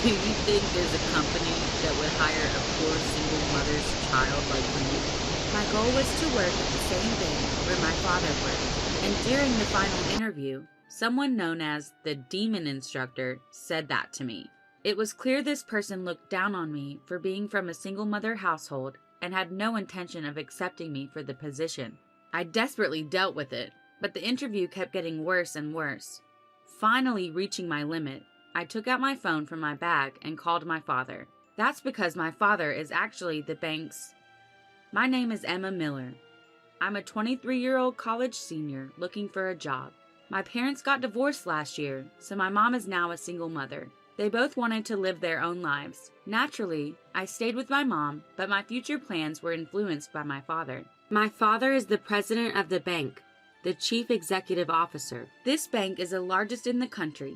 Do you think there's a company that would hire a poor single mother's child like me? My goal was to work at the same bank where my father worked, and during the final interview, someone known as the demon instructor said that to me. It was clear this person looked down on me for being from a single mother household and had no intention of accepting me for the position. I desperately dealt with it, but the interview kept getting worse and worse. Finally reaching my limit, I took out my phone from my bag and called my father. That's because my father is actually the bank's... My name is Emma Miller. I'm a 23-year-old college senior looking for a job. My parents got divorced last year, so my mom is now a single mother. They both wanted to live their own lives. Naturally, I stayed with my mom, but my future plans were influenced by my father. My father is the president of the bank, the chief executive officer. This bank is the largest in the country,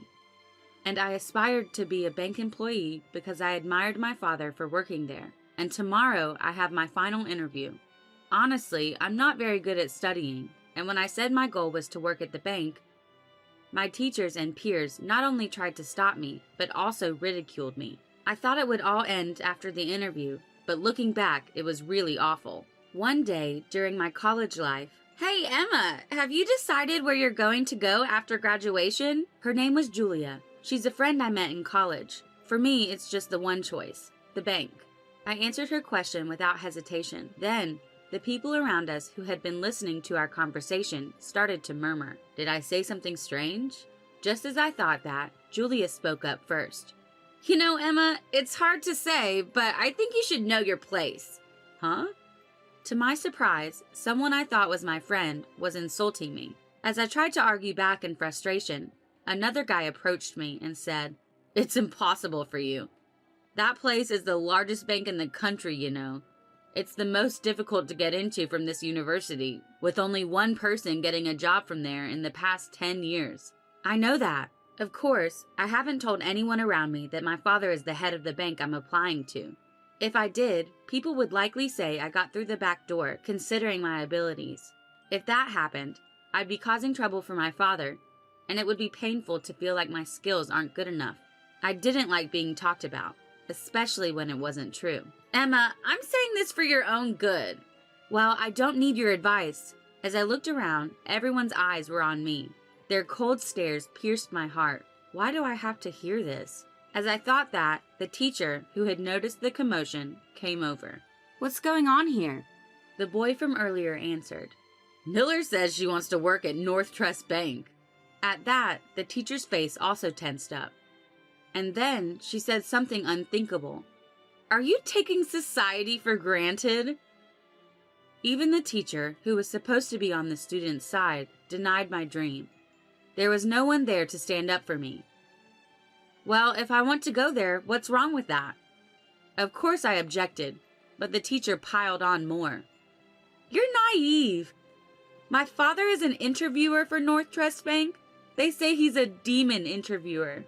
and I aspired to be a bank employee because I admired my father for working there. And tomorrow I have my final interview. Honestly, I'm not very good at studying, and when I said my goal was to work at the bank, my teachers and peers not only tried to stop me, but also ridiculed me. I thought it would all end after the interview, but looking back, it was really awful. One day, during my college life, "Hey Emma, have you decided where you're going to go after graduation?" Her name was Julia. She's a friend I met in college. For me, it's just the one choice, the bank. I answered her question without hesitation. Then, the people around us who had been listening to our conversation started to murmur. Did I say something strange? Just as I thought that, Julia spoke up first. "You know, Emma, it's hard to say, but I think you should know your place." Huh? To my surprise, someone I thought was my friend was insulting me. As I tried to argue back in frustration, another guy approached me and said, "It's impossible for you. That place is the largest bank in the country, you know. It's the most difficult to get into from this university, with only one person getting a job from there in the past 10 years. I know that. Of course, I haven't told anyone around me that my father is the head of the bank I'm applying to. If I did, people would likely say I got through the back door, considering my abilities. If that happened, I'd be causing trouble for my father, and it would be painful to feel like my skills aren't good enough. I didn't like being talked about, especially when it wasn't true. Emma, I'm saying this for your own good. Well, I don't need your advice. As I looked around, everyone's eyes were on me. Their cold stares pierced my heart. Why do I have to hear this? As I thought that, the teacher, who had noticed the commotion, came over. What's going on here? The boy from earlier answered. Miller says she wants to work at North Trust Bank. At that, the teacher's face also tensed up. And then she said something unthinkable. Are you taking society for granted? Even the teacher, who was supposed to be on the student's side, denied my dream. There was no one there to stand up for me. Well, if I want to go there, what's wrong with that? Of course I objected, but the teacher piled on more. You're naive. My father is an interviewer for North Trust Bank. They say he's a demon interviewer.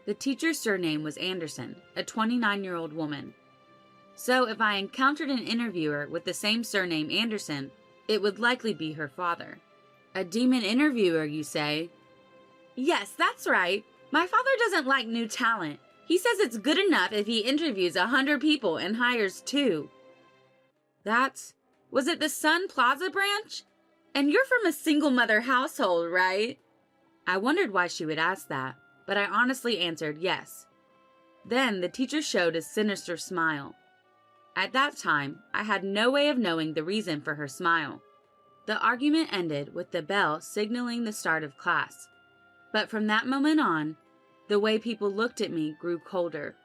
The teacher's surname was Anderson, a 29-year-old woman. So if I encountered an interviewer with the same surname Anderson, it would likely be her father. A demon interviewer, you say? Yes, that's right. My father doesn't like new talent. He says it's good enough if he interviews 100 people and hires 2. Was it the Sun Plaza branch? And you're from a single mother household, right? I wondered why she would ask that, but I honestly answered yes. Then the teacher showed a sinister smile. At that time, I had no way of knowing the reason for her smile. The argument ended with the bell signaling the start of class. But from that moment on, the way people looked at me grew colder.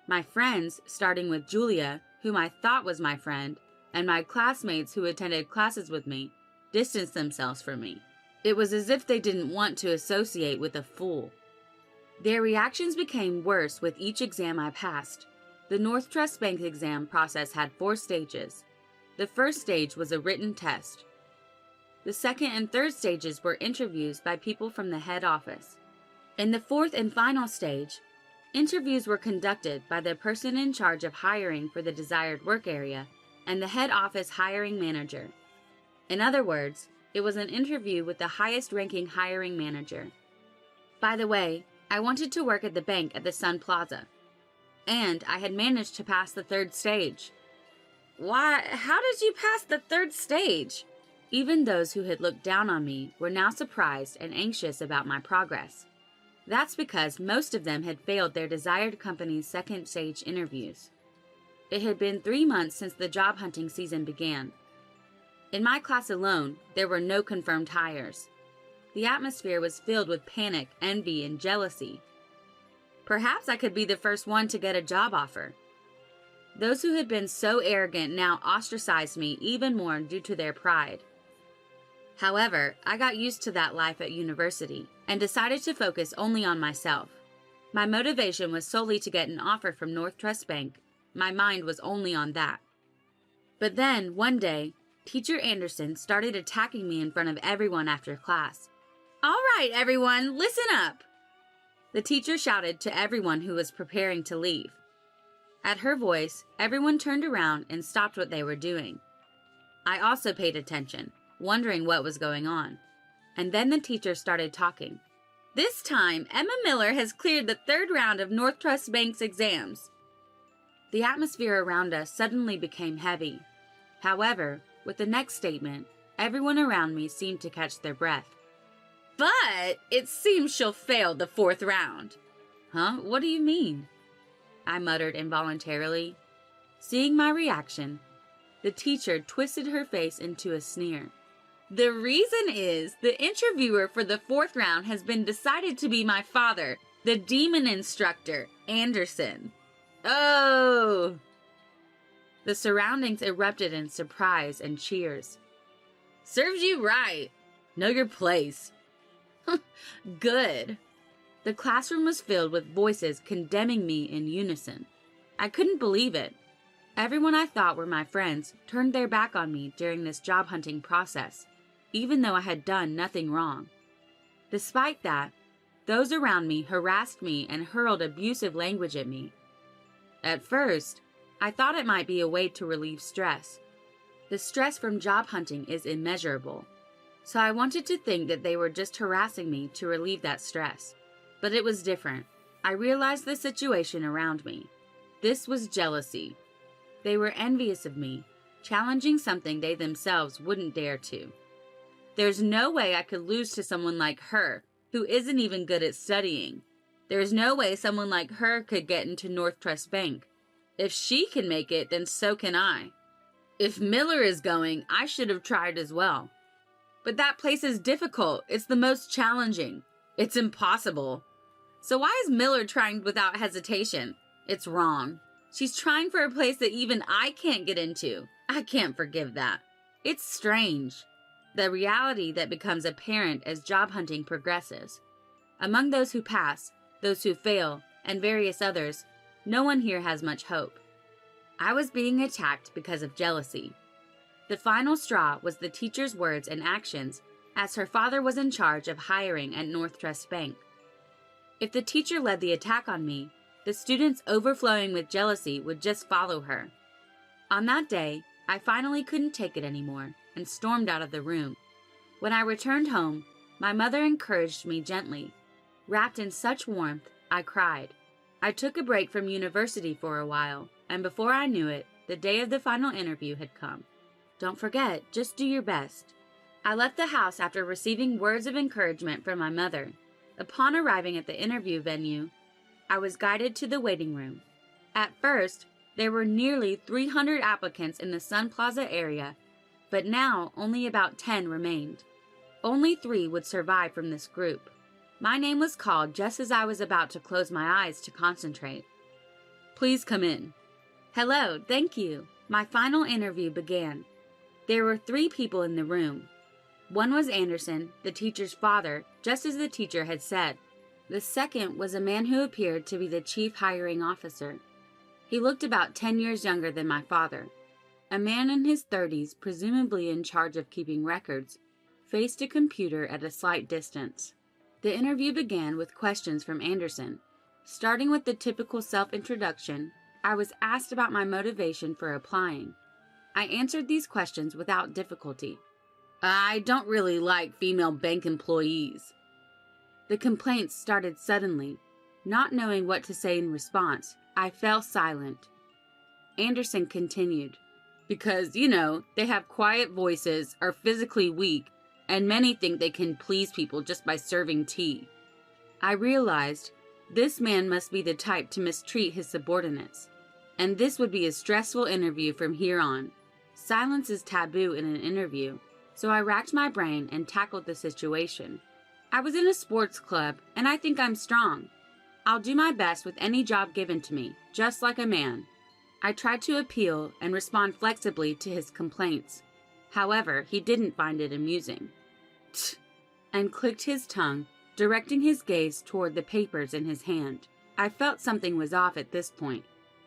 My friends, starting with Julia, whom I thought was my friend, and my classmates who attended classes with me, distanced themselves from me. It was as if they didn't want to associate with a fool. Their reactions became worse with each exam I passed. The North Trust Bank exam process had 4 stages. The first stage was a written test. The second and third stages were interviews by people from the head office. In the fourth and final stage, interviews were conducted by the person in charge of hiring for the desired work area and the head office hiring manager. In other words, it was an interview with the highest-ranking hiring manager. By the way, I wanted to work at the bank at the Sun Plaza. and I had managed to pass the third stage. Why, how did you pass the third stage? Even those who had looked down on me were now surprised and anxious about my progress. That's because most of them had failed their desired company's second stage interviews. It had been 3 months since the job hunting season began. In my class alone, there were no confirmed hires. The atmosphere was filled with panic, envy, and jealousy. Perhaps I could be the first one to get a job offer. Those who had been so arrogant now ostracized me even more due to their pride. However, I got used to that life at university and decided to focus only on myself. My motivation was solely to get an offer from North Trust Bank. My mind was only on that. But then, one day, Teacher Anderson started attacking me in front of everyone after class. "All right, everyone, listen up!" The teacher shouted to everyone who was preparing to leave. At her voice, everyone turned around and stopped what they were doing. I also paid attention, wondering what was going on. And then the teacher started talking. "This time, Emma Miller has cleared the third round of North Trust Bank's exams." The atmosphere around us suddenly became heavy. However, with the next statement, everyone around me seemed to catch their breath. "But it seems she'll fail the fourth round." "Huh? What do you mean?" I muttered involuntarily. Seeing my reaction, the teacher twisted her face into a sneer. "The reason is the interviewer for the fourth round has been decided to be my father, the demon instructor, Anderson." "Oh!" The surroundings erupted in surprise and cheers. "Serves you right. Know your place." Good. The classroom was filled with voices condemning me in unison. I couldn't believe it. Everyone I thought were my friends turned their back on me during this job hunting process, even though I had done nothing wrong. Despite that, those around me harassed me and hurled abusive language at me. At first, I thought it might be a way to relieve stress. The stress from job hunting is immeasurable, so I wanted to think that they were just harassing me to relieve that stress. But it was different. I realized the situation around me. This was jealousy. They were envious of me, challenging something they themselves wouldn't dare to. There's no way I could lose to someone like her, who isn't even good at studying. There's no way someone like her could get into North Trust Bank. If she can make it, then so can I. If Miller is going, I should have tried as well. But that place is difficult. It's the most challenging. It's impossible. So why is Miller trying without hesitation? It's wrong. She's trying for a place that even I can't get into. I can't forgive that. It's strange. The reality that becomes apparent as job hunting progresses. Among those who pass, those who fail, and various others, no one here has much hope. I was being attacked because of jealousy. The final straw was the teacher's words and actions, as her father was in charge of hiring at North Trust Bank. If the teacher led the attack on me, the students overflowing with jealousy would just follow her. On that day, I finally couldn't take it anymore and stormed out of the room. When I returned home, my mother encouraged me gently. Wrapped in such warmth, I cried. I took a break from university for a while, and before I knew it, the day of the final interview had come. Don't forget, just do your best. I left the house after receiving words of encouragement from my mother. Upon arriving at the interview venue, I was guided to the waiting room. At first, there were nearly 300 applicants in the Sun Plaza area, but now only about 10 remained. Only 3 would survive from this group. My name was called just as I was about to close my eyes to concentrate. "Please come in." "Hello, thank you." My final interview began. There were 3 people in the room. One was Anderson, the teacher's father, just as the teacher had said. The second was a man who appeared to be the chief hiring officer. He looked about 10 years younger than my father. A man in his 30s, presumably in charge of keeping records, faced a computer at a slight distance. The interview began with questions from Anderson. Starting with the typical self-introduction, I was asked about my motivation for applying. I answered these questions without difficulty. "I don't really like female bank employees." The complaints started suddenly. Not knowing what to say in response, I fell silent. Anderson continued, because, they have quiet voices, are physically weak, and many think they can please people just by serving tea. I realized this man must be the type to mistreat his subordinates, and this would be a stressful interview from here on. Silence is taboo in an interview, so I racked my brain and tackled the situation. I was in a sports club, and I think I'm strong. I'll do my best with any job given to me, just like a man. I tried to appeal and respond flexibly to his complaints. However, he didn't find it amusing. Tch, and clicked his tongue, directing his gaze toward the papers in his hand. I felt something was off at this point.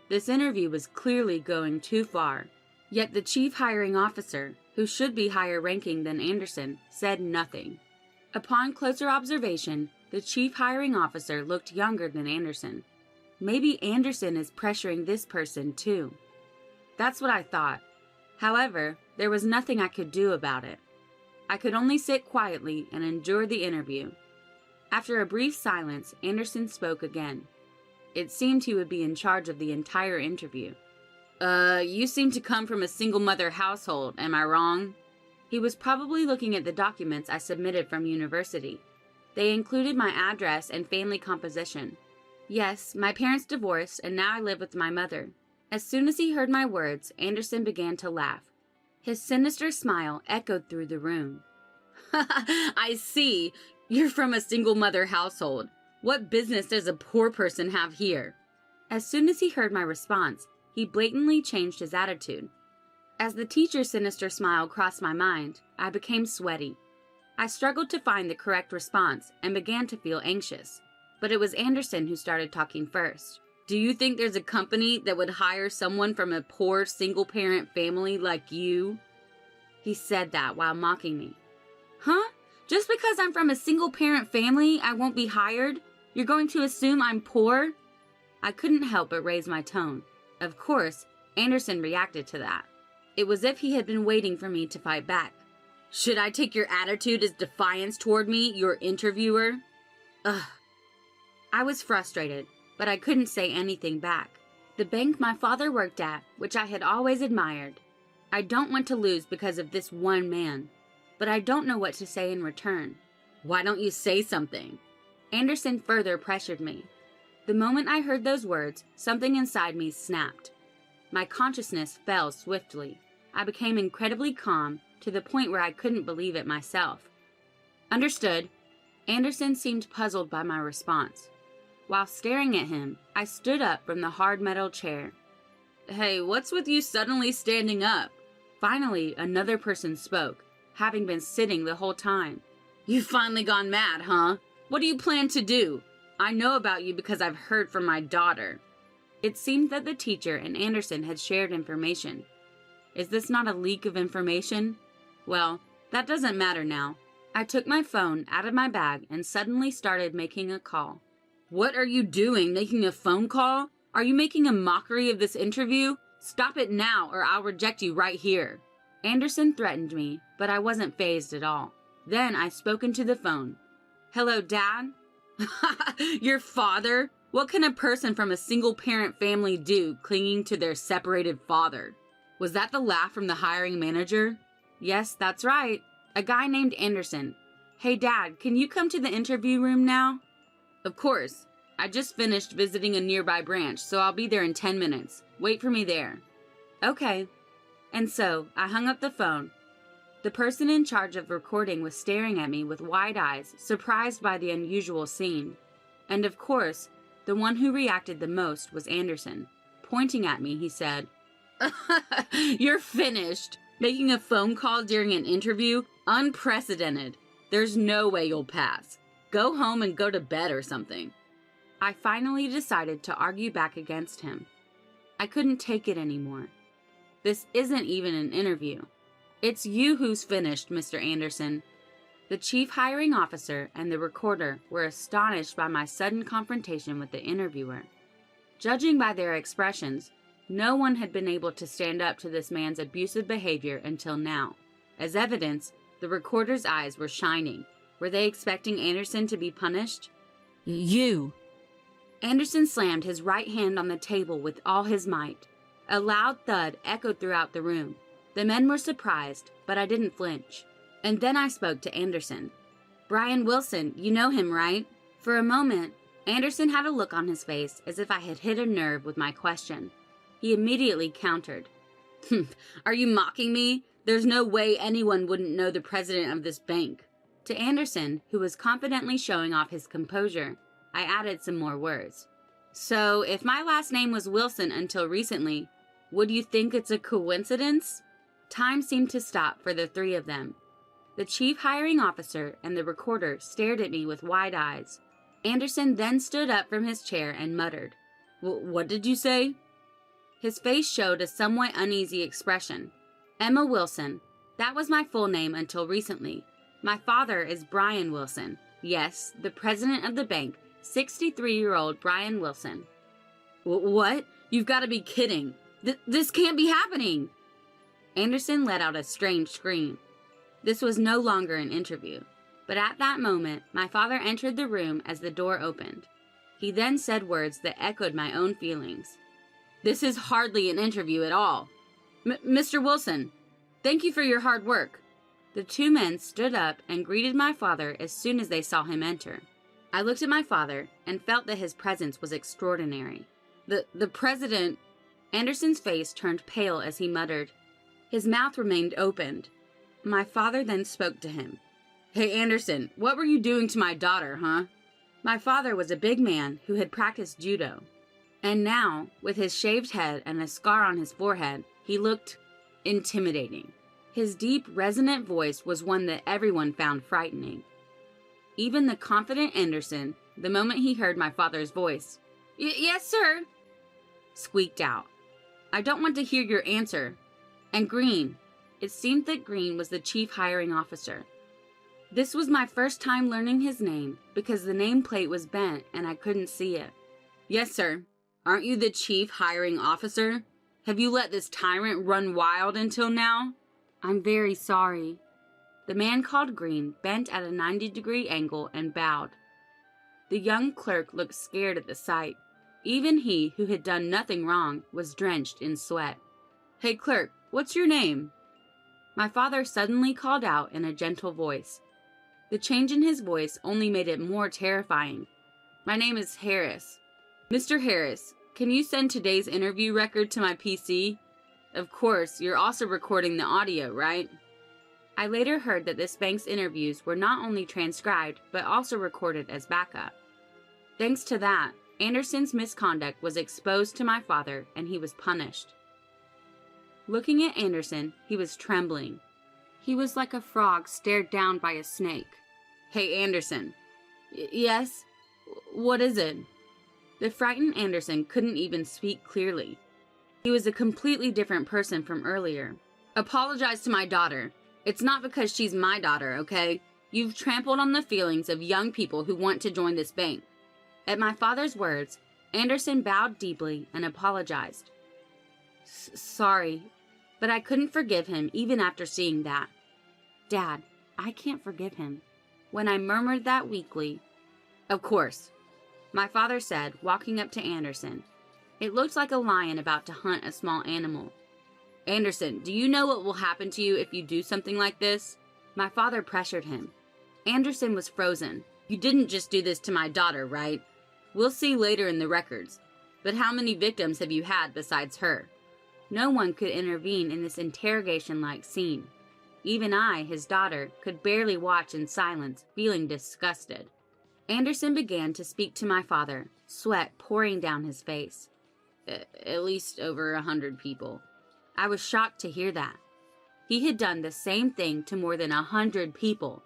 This interview was clearly going too far. Yet the chief hiring officer, who should be higher ranking than Anderson, said nothing. Upon closer observation, the chief hiring officer looked younger than Anderson. Maybe Anderson is pressuring this person too. That's what I thought. However, there was nothing I could do about it. I could only sit quietly and endure the interview. After a brief silence, Anderson spoke again. It seemed he would be in charge of the entire interview. You seem to come from a single-mother household, am I wrong? He was probably looking at the documents I submitted from university. They included my address and family composition. Yes, my parents divorced, and now I live with my mother. As soon as he heard my words, Anderson began to laugh. His sinister smile echoed through the room. I see. You're from a single-mother household. What business does a poor person have here? As soon as he heard my response, he blatantly changed his attitude. As the teacher's sinister smile crossed my mind, I became sweaty. I struggled to find the correct response and began to feel anxious. But it was Anderson who started talking first. Do you think there's a company that would hire someone from a poor single-parent family like you? He said that while mocking me. Huh? Just because I'm from a single-parent family, I won't be hired? You're going to assume I'm poor? I couldn't help but raise my tone. Of course, Anderson reacted to that. It was as if he had been waiting for me to fight back. Should I take your attitude as defiance toward me, your interviewer? Ugh. I was frustrated, but I couldn't say anything back. The bank my father worked at, which I had always admired. I don't want to lose because of this one man, but I don't know what to say in return. Why don't you say something? Anderson further pressured me. The moment I heard those words, something inside me snapped. My consciousness fell swiftly. I became incredibly calm, to the point where I couldn't believe it myself. Understood. Anderson seemed puzzled by my response. While staring at him, I stood up from the hard metal chair. Hey, what's with you suddenly standing up? Finally, another person spoke, having been sitting the whole time. You've finally gone mad, huh? What do you plan to do? I know about you because I've heard from my daughter. It seemed that the teacher and Anderson had shared information. Is this not a leak of information? Well, that doesn't matter now. I took my phone out of my bag and suddenly started making a call. What are you doing, making a phone call? Are you making a mockery of this interview? Stop it now or I'll reject you right here. Anderson threatened me, but I wasn't fazed at all. Then I spoke into the phone. Hello, Dad? Your father? What can a person from a single-parent family do clinging to their separated father? Was that the laugh from the hiring manager? Yes, that's right. A guy named Anderson. Hey, Dad, can you come to the interview room now? Of course. I just finished visiting a nearby branch, so I'll be there in 10 minutes. Wait for me there. Okay. And so, I hung up the phone. The person in charge of recording was staring at me with wide eyes, surprised by the unusual scene. And of course, the one who reacted the most was Anderson. Pointing at me, he said, You're finished. Making a phone call during an interview? Unprecedented. There's no way you'll pass. Go home and go to bed or something. I finally decided to argue back against him. I couldn't take it anymore. This isn't even an interview. It's you who's finished, Mr. Anderson. The chief hiring officer and the recorder were astonished by my sudden confrontation with the interviewer. Judging by their expressions, no one had been able to stand up to this man's abusive behavior until now. As evidence, the recorder's eyes were shining. Were they expecting Anderson to be punished? You! Anderson slammed his right hand on the table with all his might. A loud thud echoed throughout the room. The men were surprised, but I didn't flinch. And then I spoke to Anderson. "Brian Wilson, you know him, right?" For a moment, Anderson had a look on his face as if I had hit a nerve with my question. He immediately countered. "Are you mocking me? There's no way anyone wouldn't know the president of this bank." To Anderson, who was confidently showing off his composure, I added some more words. "So, if my last name was Wilson until recently, would you think it's a coincidence?" Time seemed to stop for the three of them. The chief hiring officer and the recorder stared at me with wide eyes. Anderson then stood up from his chair and muttered, "What did you say?" His face showed a somewhat uneasy expression. "Emma Wilson. That was my full name until recently. My father is Brian Wilson. Yes, the president of the bank, 63-year-old Brian Wilson." "What? You've got to be kidding. This can't be happening." Anderson let out a strange scream. This was no longer an interview, but at that moment, my father entered the room as the door opened. He then said words that echoed my own feelings. "This is hardly an interview at all. Mr. Wilson, thank you for your hard work." The two men stood up and greeted my father as soon as they saw him enter. I looked at my father and felt that his presence was extraordinary. The president... Anderson's face turned pale as he muttered. His mouth remained opened. My father then spoke to him. "Hey, Anderson, what were you doing to my daughter, huh?" My father was a big man who had practiced judo. And now, with his shaved head and a scar on his forehead, he looked intimidating. His deep, resonant voice was one that everyone found frightening. Even the confident Anderson, the moment he heard my father's voice, "Yes, sir," squeaked out. "I don't want to hear your answer." And Green. It seemed that Green was the chief hiring officer. This was my first time learning his name because the nameplate was bent and I couldn't see it. "Yes, sir. Aren't you the chief hiring officer? Have you let this tyrant run wild until now?" "I'm very sorry." The man called Green bent at a 90-degree angle and bowed. The young clerk looked scared at the sight. Even he, who had done nothing wrong, was drenched in sweat. "Hey, clerk, what's your name?" My father suddenly called out in a gentle voice. The change in his voice only made it more terrifying. "My name is Harris." "Mr. Harris, can you send today's interview record to my PC? Of course, you're also recording the audio, right?" I later heard that this bank's interviews were not only transcribed, but also recorded as backup. Thanks to that, Anderson's misconduct was exposed to my father and he was punished. Looking at Anderson, he was trembling. He was like a frog stared down by a snake. "Hey, Anderson." "Yes? What is it?" The frightened Anderson couldn't even speak clearly. He was a completely different person from earlier. "Apologize to my daughter. It's not because she's my daughter, okay? You've trampled on the feelings of young people who want to join this bank." At my father's words, Anderson bowed deeply and apologized. Sorry, but I couldn't forgive him even after seeing that. Dad, I can't forgive him." When I murmured that weakly, "Of course," my father said, walking up to Anderson. It looked like a lion about to hunt a small animal. "Anderson, do you know what will happen to you if you do something like this?" My father pressured him. Anderson was frozen. "You didn't just do this to my daughter, right? We'll see later in the records. But how many victims have you had besides her?" No one could intervene in this interrogation-like scene. Even I, his daughter, could barely watch in silence, feeling disgusted. Anderson began to speak to my father, sweat pouring down his face. At least over 100 people. I was shocked to hear that. He had done the same thing to more than 100 people.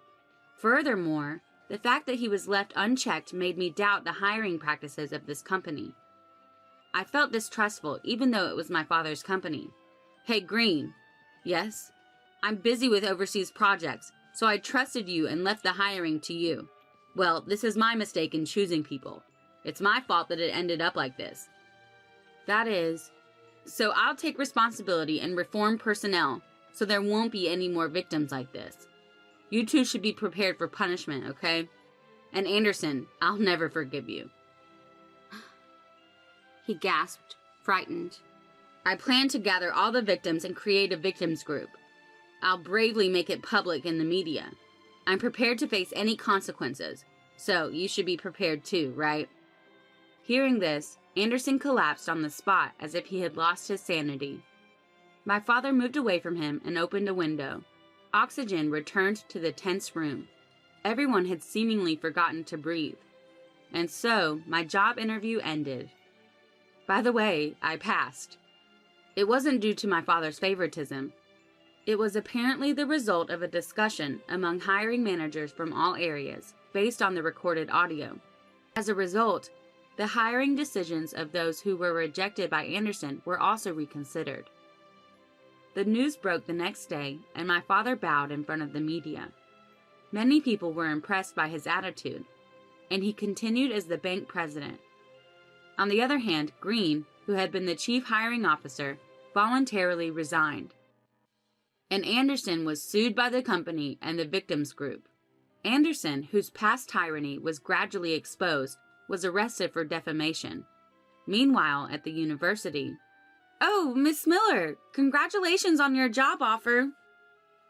Furthermore, the fact that he was left unchecked made me doubt the hiring practices of this company. I felt distrustful even though it was my father's company. "Hey, Green." "Yes?" "I'm busy with overseas projects, so I trusted you and left the hiring to you. Well, this is my mistake in choosing people. It's my fault that it ended up like this." "That is..." "So I'll take responsibility and reform personnel, so there won't be any more victims like this. You two should be prepared for punishment, okay? And Anderson, I'll never forgive you." he gasped, frightened. I plan to gather all the victims and create a victims group. I'll bravely make it public in the media. I'm prepared to face any consequences, so you should be prepared too, right? Hearing this, Anderson collapsed on the spot as if he had lost his sanity. My father moved away from him and opened a window. Oxygen returned to the tense room. Everyone had seemingly forgotten to breathe. And so, my job interview ended. By the way, I passed. It wasn't due to my father's favoritism. It was apparently the result of a discussion among hiring managers from all areas, based on the recorded audio. As a result, the hiring decisions of those who were rejected by Anderson were also reconsidered. The news broke the next day, and my father bowed in front of the media. Many people were impressed by his attitude, and he continued as the bank president. On the other hand, Green, who had been the chief hiring officer, voluntarily resigned. And Anderson was sued by the company and the victims group. Anderson, whose past tyranny was gradually exposed, was arrested for defamation. Meanwhile, at the university, "Oh, Miss Miller, congratulations on your job offer."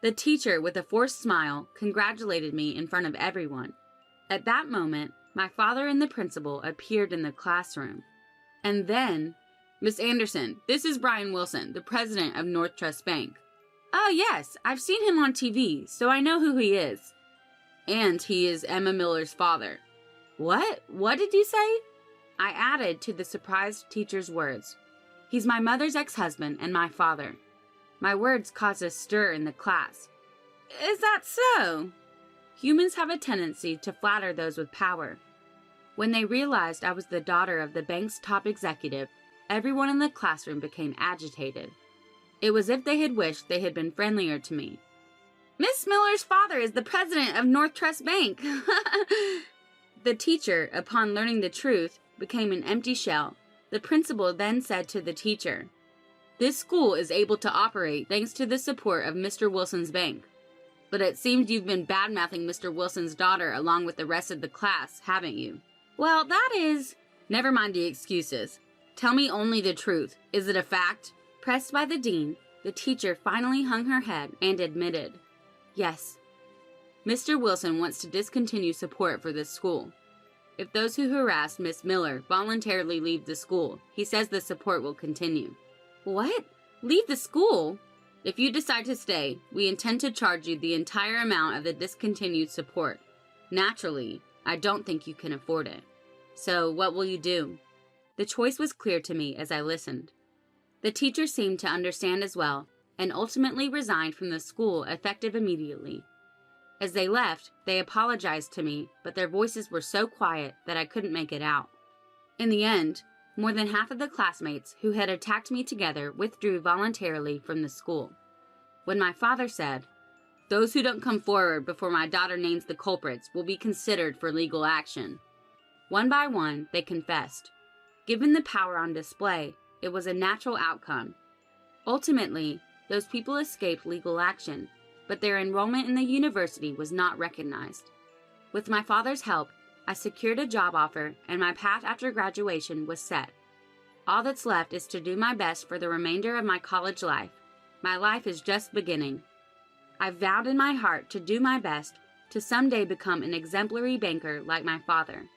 The teacher, with a forced smile, congratulated me in front of everyone. At that moment, my father and the principal appeared in the classroom. And then, "Miss Anderson, this is Brian Wilson, the president of North Trust Bank." "Oh, yes, I've seen him on TV, so I know who he is." "And he is Emma Miller's father." "What? What did you say?" I added to the surprised teacher's words. "He's my mother's ex-husband and my father." My words caused a stir in the class. "Is that so?" Humans have a tendency to flatter those with power. When they realized I was the daughter of the bank's top executive, everyone in the classroom became agitated. It was as if they had wished they had been friendlier to me. "Miss Miller's father is the president of North Trust Bank." The teacher, upon learning the truth, became an empty shell. The principal then said to the teacher, "This school is able to operate thanks to the support of Mr. Wilson's bank. But it seems you've been bad-mouthing Mr. Wilson's daughter along with the rest of the class, haven't you?" "Well, that is—" "Never mind the excuses. Tell me only the truth. Is it a fact?" Pressed by the dean, the teacher finally hung her head and admitted, "Yes. Mr. Wilson wants to discontinue support for this school. If those who harassed Miss Miller voluntarily leave the school, he says the support will continue." "What? Leave the school?" "If you decide to stay, we intend to charge you the entire amount of the discontinued support. Naturally, I don't think you can afford it. So what will you do?" The choice was clear to me as I listened. The teacher seemed to understand as well, and ultimately resigned from the school effective immediately. As they left, they apologized to me, but their voices were so quiet that I couldn't make it out. In the end, more than half of the classmates who had attacked me together withdrew voluntarily from the school. When my father said, "Those who don't come forward before my daughter names the culprits will be considered for legal action," one by one, they confessed. Given the power on display, it was a natural outcome. Ultimately, those people escaped legal action, but their enrollment in the university was not recognized. With my father's help, I secured a job offer and my path after graduation was set. All that's left is to do my best for the remainder of my college life. My life is just beginning. I've vowed in my heart to do my best to someday become an exemplary banker like my father.